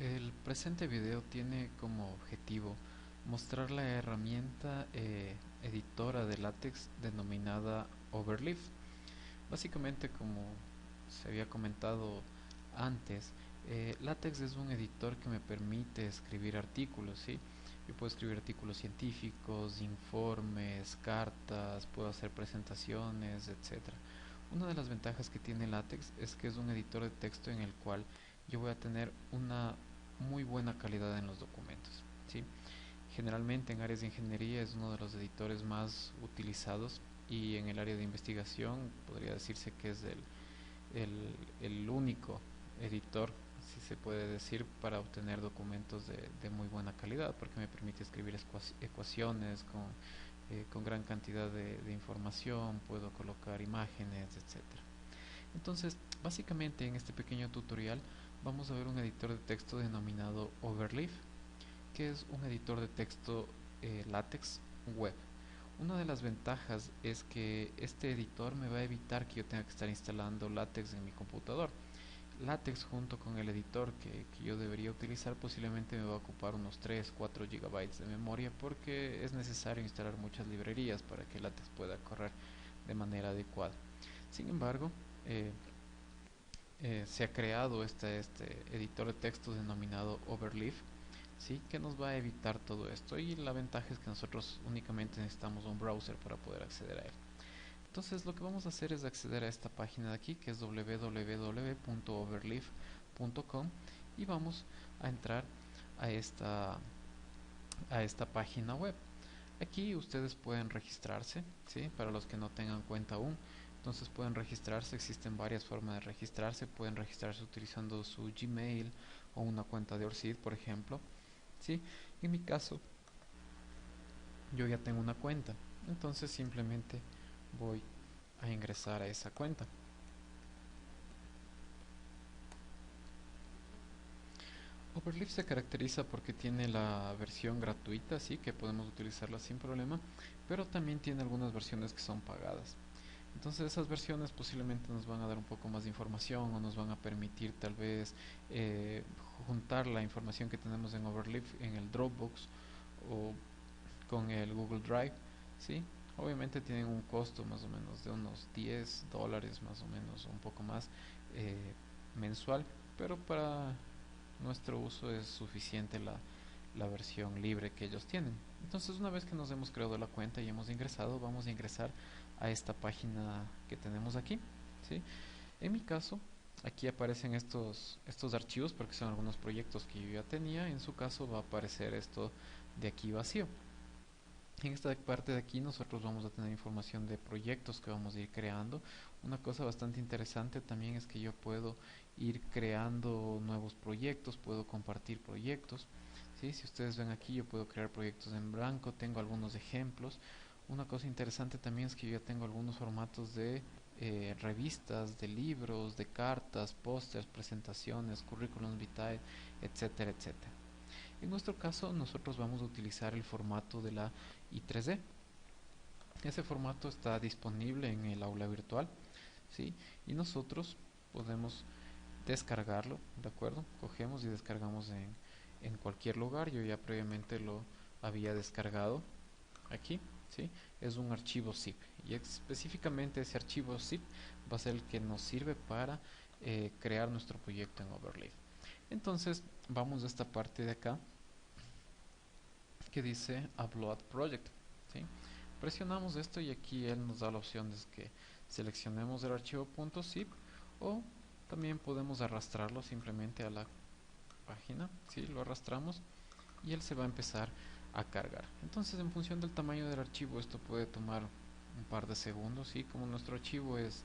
El presente video tiene como objetivo mostrar la herramienta editora de látex denominada Overleaf. Básicamente, como se había comentado antes, LaTeX es un editor que me permite escribir artículos, ¿sí? Yo puedo escribir artículos científicos, informes, cartas, puedo hacer presentaciones, etcétera. Una de las ventajas que tiene LaTeX es que es un editor de texto en el cual yo voy a tener una muy buena calidad en los documentos, ¿sí? Generalmente en áreas de ingeniería es uno de los editores más utilizados y en el área de investigación podría decirse que es el único editor, si se puede decir, para obtener documentos de muy buena calidad, porque me permite escribir ecuaciones con gran cantidad de información, puedo colocar imágenes, etcétera. Entonces, básicamente en este pequeño tutorial vamos a ver un editor de texto denominado Overleaf, que es un editor de texto látex web. Una de las ventajas es que este editor me va a evitar que yo tenga que estar instalando látex en mi computador. Látex junto con el editor que yo debería utilizar posiblemente me va a ocupar unos 3-4 gigabytes de memoria porque es necesario instalar muchas librerías para que látex pueda correr de manera adecuada. Sin embargo, eh, se ha creado este editor de texto denominado Overleaf, ¿sí? Que nos va a evitar todo esto, y la ventaja es que nosotros únicamente necesitamos un browser para poder acceder a él. Entonces lo que vamos a hacer es acceder a esta página de aquí, que es www.overleaf.com, y vamos a entrar a esta página web. Aquí ustedes pueden registrarse, ¿sí? Para los que no tengan cuenta aún. Entonces pueden registrarse, existen varias formas de registrarse. Pueden registrarse utilizando su Gmail o una cuenta de Orsid, por ejemplo, ¿sí? En mi caso, yo ya tengo una cuenta, entonces simplemente voy a ingresar a esa cuenta. Overleaf se caracteriza porque tiene la versión gratuita, sí, que podemos utilizarla sin problema, pero también tiene algunas versiones que son pagadas. Entonces esas versiones posiblemente nos van a dar un poco más de información o nos van a permitir tal vez eh, juntar la información que tenemos en Overleaf en el Dropbox o con el Google Drive, ¿sí? Obviamente tienen un costo más o menos de unos $10 más o menos, un poco más mensual, pero para nuestro uso es suficiente la versión libre que ellos tienen. Entonces, una vez que nos hemos creado la cuenta y hemos ingresado, vamos a ingresar a esta página que tenemos aquí, ¿sí? En mi caso, aquí aparecen estos archivos porque son algunos proyectos que yo ya tenía. En su caso va a aparecer esto de aquí vacío. En esta parte de aquí nosotros vamos a tener información de proyectos que vamos a ir creando. Una cosa bastante interesante también es que yo puedo ir creando nuevos proyectos, puedo compartir proyectos, ¿sí? Si ustedes ven aquí, yo puedo crear proyectos en blanco, tengo algunos ejemplos. Una cosa interesante también es que yo ya tengo algunos formatos de revistas, de libros, de cartas, pósters, presentaciones, currículums vitae, etcétera, etcétera. En nuestro caso, nosotros vamos a utilizar el formato de la I3D. Ese formato está disponible en el aula virtual, ¿sí? Y nosotros podemos descargarlo, ¿de acuerdo? Cogemos y descargamos en cualquier lugar. Yo ya previamente lo había descargado aquí, ¿sí? Es un archivo zip y específicamente ese archivo zip va a ser el que nos sirve para crear nuestro proyecto en Overleaf. Entonces vamos a esta parte de acá que dice Upload Project, ¿sí? Presionamos esto y aquí él nos da la opción de que seleccionemos el archivo .zip, o también podemos arrastrarlo simplemente a la página, ¿sí? Lo arrastramos y él se va a empezar a cargar. Entonces, en función del tamaño del archivo, esto puede tomar un par de segundos, ¿sí? Como nuestro archivo es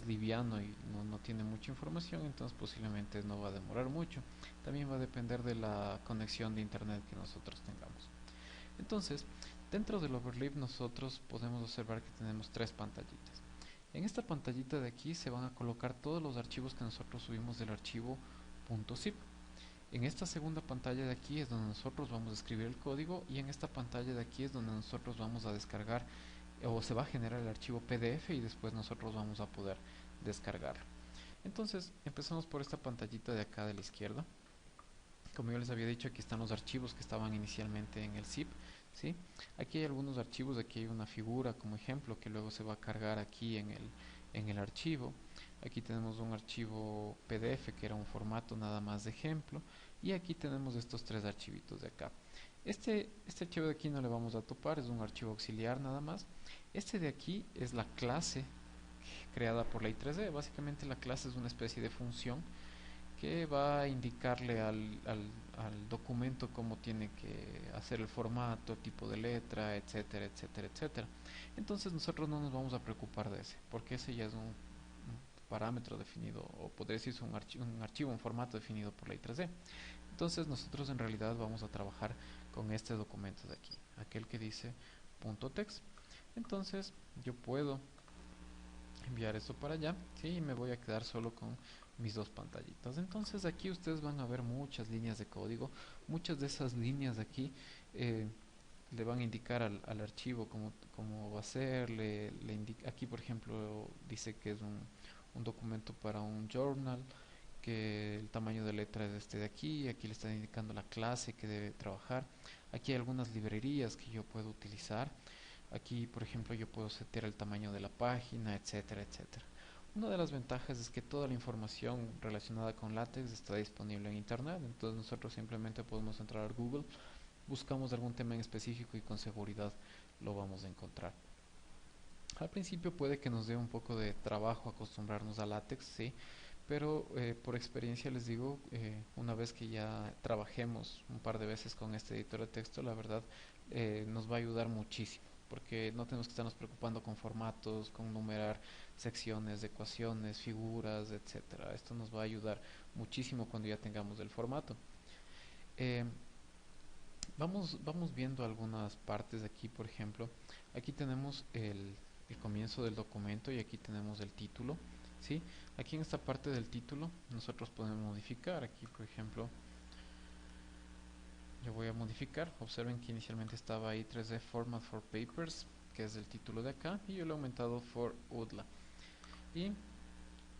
liviano y no tiene mucha información, entonces posiblemente no va a demorar mucho. También va a depender de la conexión de internet que nosotros tengamos. Entonces, dentro del Overleaf nosotros podemos observar que tenemos tres pantallitas. En esta pantallita de aquí se van a colocar todos los archivos que nosotros subimos del archivo .zip. En esta segunda pantalla de aquí es donde nosotros vamos a escribir el código, y en esta pantalla de aquí es donde nosotros vamos a descargar o se va a generar el archivo PDF y después nosotros vamos a poder descargarlo. Entonces empezamos por esta pantallita de acá de la izquierda. Como yo les había dicho, aquí están los archivos que estaban inicialmente en el zip, ¿sí? Aquí hay algunos archivos, aquí hay una figura como ejemplo que luego se va a cargar aquí en el archivo. Aquí tenemos un archivo PDF que era un formato nada más de ejemplo, y aquí tenemos estos tres archivitos de acá. Este archivo de aquí no le vamos a topar, es un archivo auxiliar nada más. Este de aquí es la clase creada por la I3D. Básicamente la clase es una especie de función que va a indicarle al documento cómo tiene que hacer el formato, tipo de letra, etcétera, etcétera, etcétera. Entonces nosotros no nos vamos a preocupar de ese, porque ese ya es un parámetro definido, o podría decirse un archivo, un formato definido por la I3D. Entonces nosotros en realidad vamos a trabajar con este documento de aquí, aquel que dice .text. Entonces yo puedo enviar esto para allá, ¿sí? Y me voy a quedar solo con mis dos pantallitas. Entonces aquí ustedes van a ver muchas líneas de código. Muchas de esas líneas de aquí eh, le van a indicar al archivo cómo va a ser. Aquí por ejemplo dice que es un documento para un journal, que el tamaño de letra es este de aquí. Aquí le están indicando la clase que debe trabajar. Aquí hay algunas librerías que yo puedo utilizar. Aquí, por ejemplo, yo puedo setear el tamaño de la página, etcétera, etcétera. Una de las ventajas es que toda la información relacionada con látex está disponible en internet, entonces nosotros simplemente podemos entrar a Google, buscamos algún tema en específico y con seguridad lo vamos a encontrar. Al principio puede que nos dé un poco de trabajo acostumbrarnos a látex, sí, pero por experiencia les digo, una vez que ya trabajemos un par de veces con este editor de texto, la verdad nos va a ayudar muchísimo, porque no tenemos que estarnos preocupando con formatos, con numerar secciones de ecuaciones, figuras, etcétera. Esto nos va a ayudar muchísimo cuando ya tengamos el formato. Eh, vamos viendo algunas partes de aquí, por ejemplo. Aquí tenemos el comienzo del documento y aquí tenemos el título, ¿sí? Aquí en esta parte del título nosotros podemos modificar. Aquí, por ejemplo, yo voy a modificar. Observen que inicialmente estaba ahí 3D Format for Papers, que es el título de acá, y yo lo he aumentado for UDLA. Y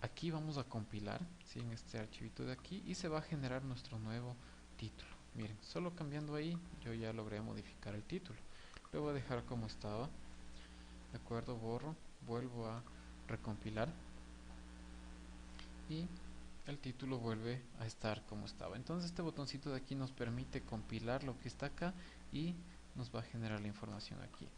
aquí vamos a compilar, ¿sí? En este archivito de aquí, y se va a generar nuestro nuevo título. Miren, solo cambiando ahí yo ya logré modificar el título. Lo voy a dejar como estaba. De acuerdo, borro, vuelvo a recompilar y el título vuelve a estar como estaba. Entonces este botoncito de aquí nos permite compilar lo que está acá y nos va a generar la información aquí.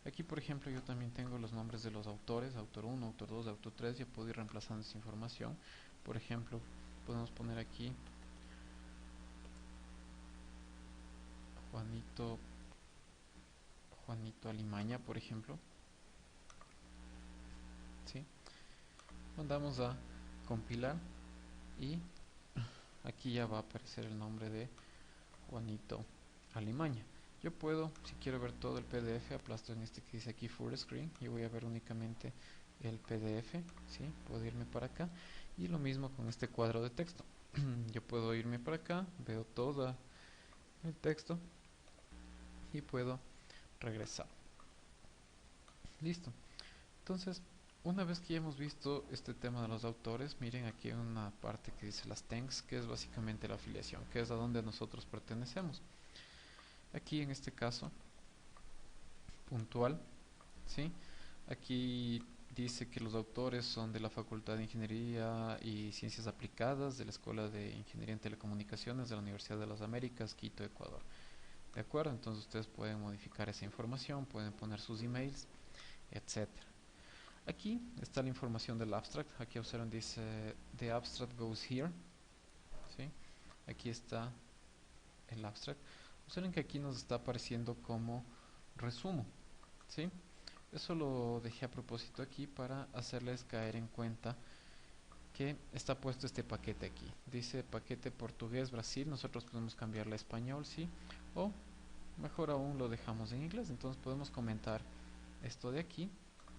Aquí por ejemplo yo también tengo los nombres de los autores, autor 1, autor 2, autor 3, ya puedo ir reemplazando esa información. Por ejemplo, podemos poner aquí Juanito, Juanito Alimaña, por ejemplo, ¿sí? Mandamos a compilar y aquí ya va a aparecer el nombre de Juanito Alimaña. Yo puedo, si quiero ver todo el PDF, aplasto en este que dice aquí Full Screen y voy a ver únicamente el PDF, ¿sí? Puedo irme para acá y lo mismo con este cuadro de texto. Yo puedo irme para acá, veo todo el texto y puedo regresar. Listo. Entonces, una vez que ya hemos visto este tema de los autores, miren aquí hay una parte que dice las TANKs, que es básicamente la afiliación, que es a donde nosotros pertenecemos. Aquí en este caso, puntual, ¿sí? Aquí dice que los autores son de la Facultad de Ingeniería y Ciencias Aplicadas de la Escuela de Ingeniería en Telecomunicaciones de la Universidad de las Américas, Quito, Ecuador. ¿De acuerdo? Entonces ustedes pueden modificar esa información, pueden poner sus emails, etcétera. Aquí está la información del abstract. Aquí observan, dice The abstract goes here, ¿sí? Aquí está el abstract. Observen que aquí nos está apareciendo como resumo, ¿sí? Eso lo dejé a propósito aquí para hacerles caer en cuenta que está puesto este paquete aquí. Dice paquete portugués Brasil. Nosotros podemos cambiarlo a español, ¿sí? O mejor aún lo dejamos en inglés. Entonces podemos comentar esto de aquí,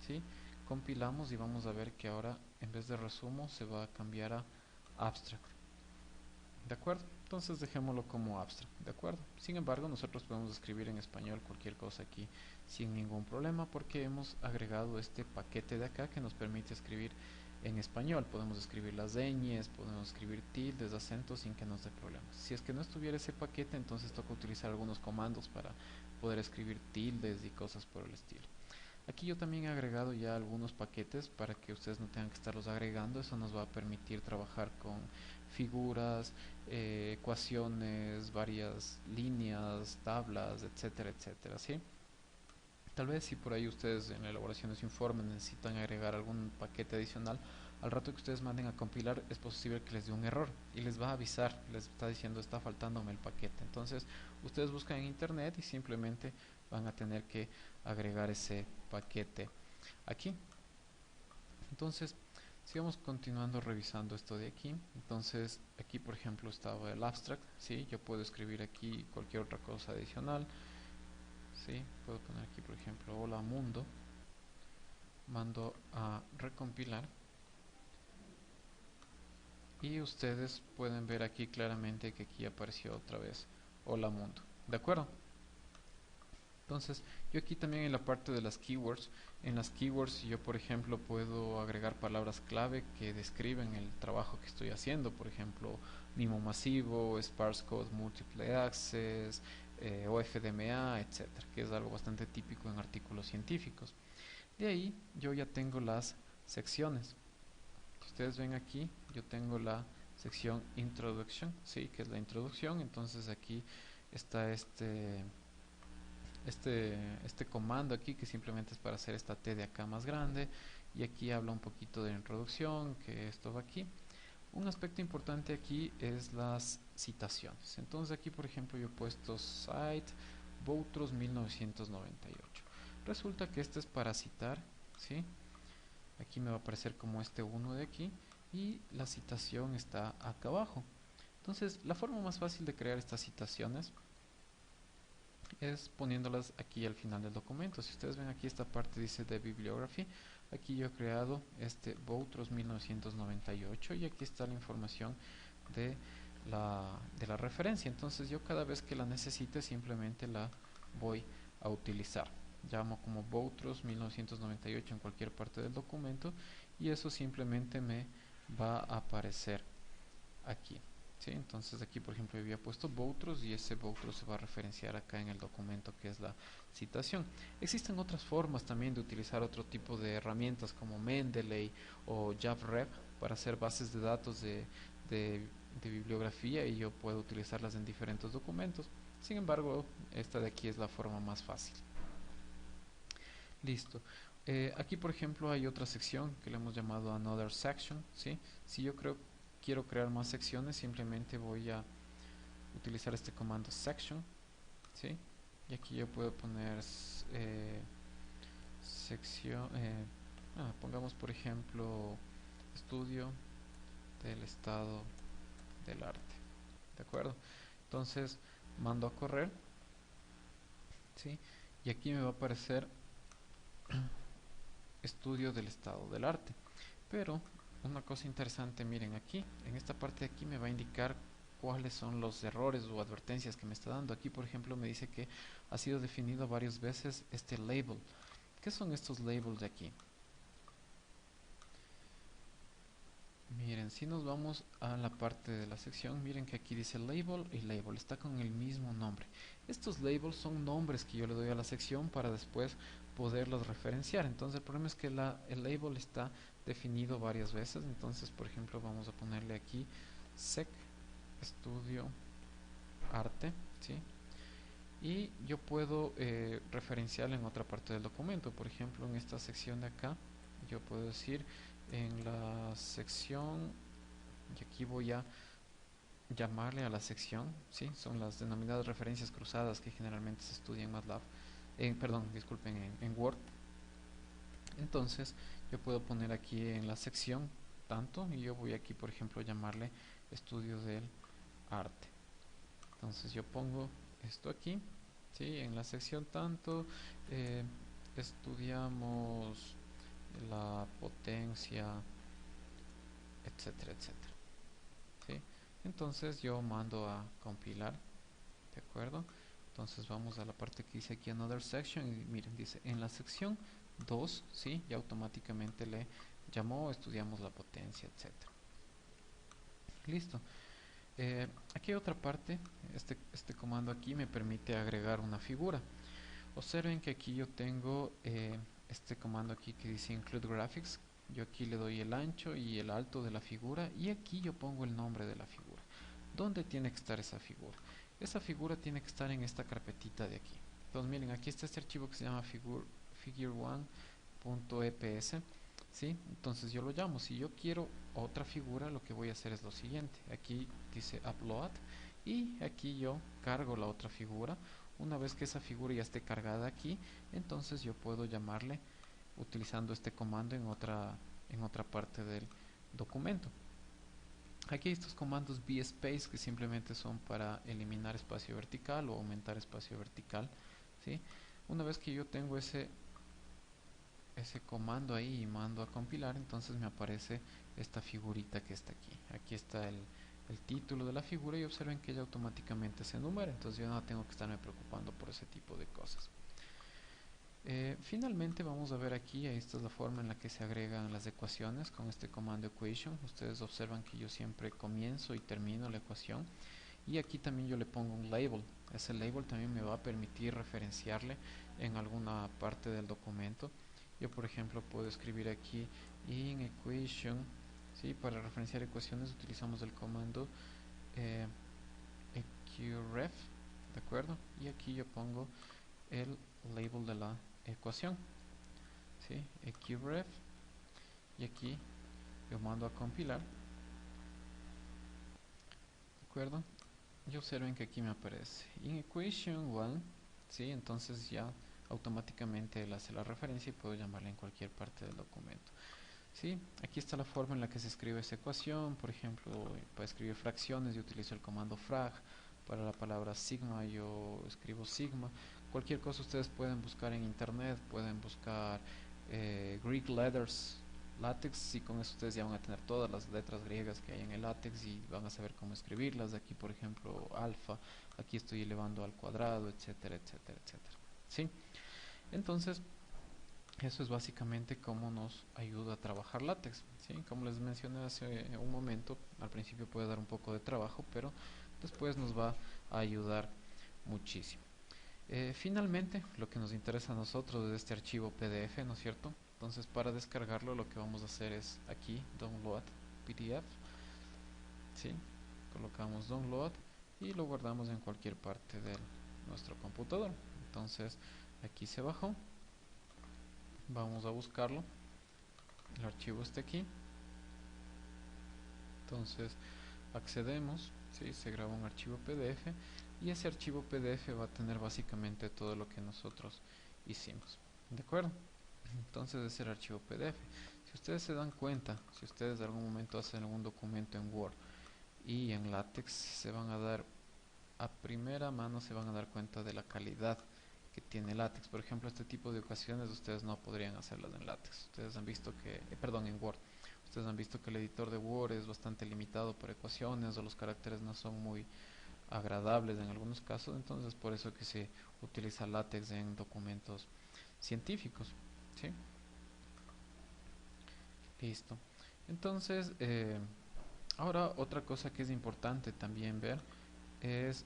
¿sí? Compilamos y vamos a ver que ahora en vez de resumo se va a cambiar a abstract. ¿De acuerdo? Entonces dejémoslo como abstract, ¿de acuerdo? Sin embargo, nosotros podemos escribir en español cualquier cosa aquí sin ningún problema porque hemos agregado este paquete de acá que nos permite escribir en español. Podemos escribir las ñes, podemos escribir tildes, acentos sin que nos dé problemas. Si es que no estuviera ese paquete, entonces toca utilizar algunos comandos para poder escribir tildes y cosas por el estilo. Aquí yo también he agregado ya algunos paquetes para que ustedes no tengan que estarlos agregando. Eso nos va a permitir trabajar con figuras, ecuaciones, varias líneas, tablas, etcétera, etcétera, ¿sí? Tal vez si por ahí ustedes en la elaboración de su informe necesitan agregar algún paquete adicional, al rato que ustedes manden a compilar es posible que les dé un error y les va a avisar, les está diciendo está faltándome el paquete. Entonces ustedes buscan en internet y simplemente van a tener que agregar ese paquete aquí. Entonces sigamos continuando revisando esto de aquí. Entonces aquí por ejemplo estaba el abstract, ¿sí? Yo puedo escribir aquí cualquier otra cosa adicional. ¿Sí? Puedo poner aquí por ejemplo hola mundo, mando a recompilar y ustedes pueden ver aquí claramente que aquí apareció otra vez hola mundo, ¿de acuerdo? Entonces yo aquí también en la parte de las keywords, en las keywords yo por ejemplo puedo agregar palabras clave que describen el trabajo que estoy haciendo, por ejemplo MIMO masivo, sparse code multiple access, OFDMA, etcétera, que es algo bastante típico en artículos científicos. De ahí yo ya tengo las secciones. Si ustedes ven aquí, yo tengo la sección introduction, sí, que es la introducción. Entonces aquí está este comando aquí que simplemente es para hacer esta T de acá más grande, y aquí habla un poquito de la introducción, que esto va aquí. Un aspecto importante aquí es las citaciones. Entonces aquí por ejemplo yo he puesto site Boutros 1998. Resulta que este es para citar, ¿sí? Aquí me va a aparecer como este uno de aquí y la citación está acá abajo. Entonces la forma más fácil de crear estas citaciones es poniéndolas aquí al final del documento. Si ustedes ven aquí esta parte dice de bibliography, aquí yo he creado este Boutros 1998 y aquí está la información de la referencia. Entonces yo cada vez que la necesite simplemente la voy a utilizar. Llamo como Boutros 1998 en cualquier parte del documento y eso simplemente me va a aparecer aquí. ¿Sí? Entonces aquí por ejemplo había puesto Boutros y ese Boutros se va a referenciar acá en el documento que es la citación. Existen otras formas también de utilizar otro tipo de herramientas como Mendeley o JabRef para hacer bases de datos de, de bibliografía y yo puedo utilizarlas en diferentes documentos. Sin embargo, esta de aquí es la forma más fácil. Listo. Aquí por ejemplo hay otra sección que le hemos llamado Another Section, ¿sí? Si yo quiero crear más secciones, simplemente voy a utilizar este comando section, ¿sí? Y aquí yo puedo poner sección, pongamos por ejemplo estudio del estado del arte, ¿de acuerdo? Entonces mando a correr, ¿sí? Y aquí me va a aparecer estudio del estado del arte. Pero una cosa interesante, miren aquí, en esta parte de aquí me va a indicar cuáles son los errores o advertencias que me está dando. Aquí por ejemplo me dice que ha sido definido varias veces este label. ¿Qué son estos labels de aquí? Miren, si nos vamos a la parte de la sección, miren que aquí dice label y label, está con el mismo nombre. Estos labels son nombres que yo le doy a la sección para después poderlos referenciar. Entonces el problema es que el label está definido varias veces. Entonces por ejemplo vamos a ponerle aquí sec estudio arte, ¿sí? Y yo puedo referenciarlo en otra parte del documento. Por ejemplo en esta sección de acá yo puedo decir en la sección, y aquí voy a llamarle a la sección, ¿sí? Son las denominadas referencias cruzadas que generalmente se estudian en MATLAB, perdón, disculpen, en Word. Entonces yo puedo poner aquí en la sección tanto y yo voy aquí por ejemplo llamarle estudio del arte. Entonces yo pongo esto aquí, ¿sí? En la sección tanto estudiamos la potencia, etcétera, etcétera, ¿sí? Entonces yo mando a compilar, ¿de acuerdo? Entonces vamos a la parte que dice aquí Another Section y miren, dice en la sección 2, ¿sí? Y automáticamente le llamó, estudiamos la potencia, etcétera. Listo. Aquí hay otra parte. Este comando aquí me permite agregar una figura. Observen que aquí yo tengo este comando aquí que dice include graphics. Yo aquí le doy el ancho y el alto de la figura y aquí yo pongo el nombre de la figura. ¿Dónde tiene que estar esa figura? Esa figura tiene que estar en esta carpetita de aquí. Entonces miren, aquí está este archivo que se llama figure1.eps, ¿sí? Entonces yo lo llamo. Si yo quiero otra figura, lo que voy a hacer es lo siguiente. Aquí dice upload y aquí yo cargo la otra figura. Una vez que esa figura ya esté cargada aquí, entonces yo puedo llamarle utilizando este comando en otra parte del documento. Aquí hay estos comandos bspace que simplemente son para eliminar espacio vertical o aumentar espacio vertical, ¿sí? Una vez que yo tengo ese comando ahí y mando a compilar, entonces me aparece esta figurita que está aquí. Aquí está el título de la figura y observen que ella automáticamente se enumera, entonces yo no tengo que estarme preocupando por ese tipo de cosas. Finalmente vamos a ver aquí, esta es la forma en la que se agregan las ecuaciones con este comando equation. Ustedes observan que yo siempre comienzo y termino la ecuación y aquí también yo le pongo un label. Ese label también me va a permitir referenciarle en alguna parte del documento. Yo por ejemplo puedo escribir aquí in equation, ¿sí? Para referenciar ecuaciones utilizamos el comando eqref, ¿de acuerdo? Y aquí yo pongo el label de la ecuación, ¿sí? eqref, y aquí yo mando a compilar, ¿de acuerdo? Y observen que aquí me aparece in equation 1, ¿sí? Entonces ya automáticamente él hace la referencia y puedo llamarla en cualquier parte del documento, ¿sí? Aquí está la forma en la que se escribe esa ecuación. Por ejemplo, para escribir fracciones yo utilizo el comando frag. Para la palabra sigma yo escribo sigma. Cualquier cosa ustedes pueden buscar en internet, pueden buscar Greek letters LaTeX y con eso ustedes ya van a tener todas las letras griegas que hay en el LaTeX y van a saber cómo escribirlas. Aquí por ejemplo alfa, aquí estoy elevando al cuadrado, etcétera, etcétera, etcétera, ¿sí? Entonces eso es básicamente cómo nos ayuda a trabajar LaTeX, ¿sí? Como les mencioné hace un momento, al principio puede dar un poco de trabajo, pero después nos va a ayudar muchísimo. Finalmente, lo que nos interesa a nosotros es este archivo PDF, ¿no es cierto? Entonces, para descargarlo, lo que vamos a hacer es aquí, download PDF, ¿sí? Colocamos download y lo guardamos en cualquier parte de nuestro computador. Entonces, aquí se bajó. Vamos a buscarlo. El archivo está aquí. Entonces, accedemos, ¿sí? Se graba un archivo PDF y ese archivo PDF va a tener básicamente todo lo que nosotros hicimos, ¿de acuerdo? Entonces es el archivo PDF. Si ustedes se dan cuenta, si ustedes de algún momento hacen algún documento en Word y en LaTeX, se van a dar a primera mano se van a dar cuenta de la calidad que tiene LaTeX. Por ejemplo, este tipo de ocasiones ustedes no podrían hacerlas en LaTeX. Ustedes han visto que, perdón, en Word. Ustedes han visto que el editor de Word es bastante limitado por ecuaciones o los caracteres no son muy agradables en algunos casos, entonces por eso que se utiliza LaTeX en documentos científicos, ¿sí? Listo. Entonces, ahora otra cosa que es importante también ver es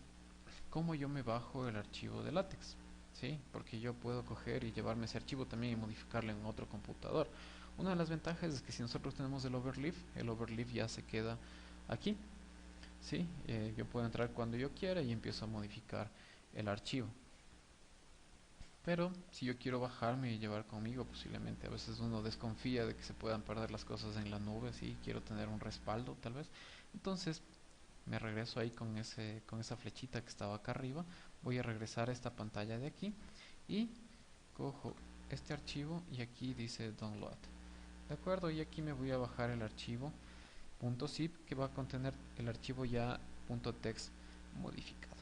cómo yo me bajo el archivo de LaTeX, ¿sí? Porque yo puedo coger y llevarme ese archivo también y modificarlo en otro computador. Una de las ventajas es que si nosotros tenemos el overleaf ya se queda aquí, ¿sí? Yo puedo entrar cuando yo quiera y empiezo a modificar el archivo. Pero si yo quiero bajarme y llevar conmigo, posiblemente a veces uno desconfía de que se puedan perder las cosas en la nube, ¿sí? Quiero tener un respaldo tal vez. Entonces me regreso ahí con esa flechita que estaba acá arriba. Voy a regresar a esta pantalla de aquí y cojo este archivo y aquí dice download. De acuerdo, y aquí me voy a bajar el archivo .zip que va a contener el archivo ya .text modificado.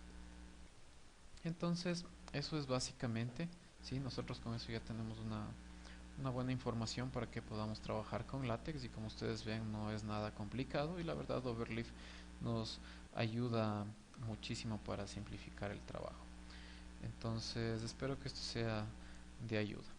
Entonces, eso es básicamente, ¿sí? Nosotros con eso ya tenemos una buena información para que podamos trabajar con LaTeX y como ustedes ven no es nada complicado y la verdad Overleaf nos ayuda muchísimo para simplificar el trabajo. Entonces, espero que esto sea de ayuda.